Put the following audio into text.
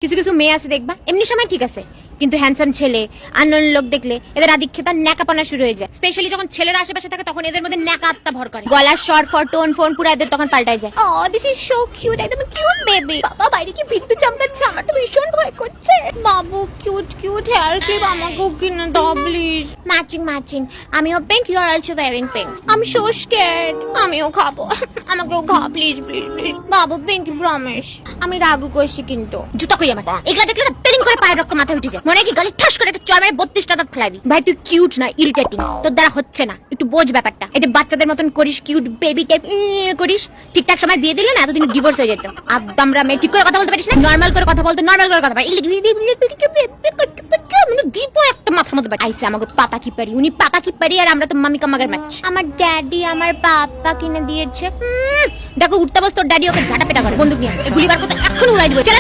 কিছু কিছু মেয়ে আছে দেখবা এমনি সময় ঠিক আছে, কিন্তু হ্যান্ডসাম ছেলে আননোন লোক দেখলে এদের আদিক্ষেতা ন্যাকাপনা শুরু হয়ে যায়। স্পেশালি যখন ছেলেরা আশেপাশে থাকে তখন এদের মধ্যে ন্যাকা আত্মা ভর করে, গলার স্বর ফর টোন ফোন পুরো এদের তখন পাল্টায় যায়। ও দিস ইজ সো কিউট, একদম কিউট বেবি। বাবা বাইরে কি বিদ্যুৎ চমকাচ্ছে, আমার তো ভীষণ ভয় করছে। বাবু কিউট কিউট হেয়ার ক্লিপ আমাকেও কিনে দাও প্লিজ। ম্যাচিং ম্যাচিং, আমিও pink, you are also wearing pink. আমি সো স্ক্যার্ড, আমিও খাবো, আমাকেও খাও please please please. Babu pinky promise. আমি রাগু করছি কিন্তু জুতা কই আমার, এগুলা দেখলে না পেলিং করে পায়ের রক্ত মাথায় উঠে যায়, মনে কি গালে ঠাস করে একটা চড় মেরে 32টা দাঁত ফেলাবি। ভাই তুই কিউট না ইরিটেটিং, তোর দ্বারা হচ্ছে না, একটু বোঝ ব্যাপারটা। এই যে বাচ্চাদের মতন করিস, কিউট বেবি টাইপ করিস, ঠিকঠাক সময় বিয়ে দিলে না এতদিন ডিভোর্স হয়ে যেত। আদামরা মেয়ে ঠিক করে কথা বলতে পারিস না, নর্মাল করে কথা বলতে, নর্মাল করে কথা বল। দীপ একটা মাথা মতো আইসে আমাকে পাপা কি পারি, উনি পাপা কি পারি আর আমরা তো মামি কামাগের ম্যাচ। আমার ড্যাডি আমার পাপা কিনে দিয়েছে। দেখো উঠতে বস, তোর ড্যাডি ওকে ঝাঁটা পেটা করে বন্দুক নিয়ে গুলি বার করতে এখন উড়াই দিবে। চল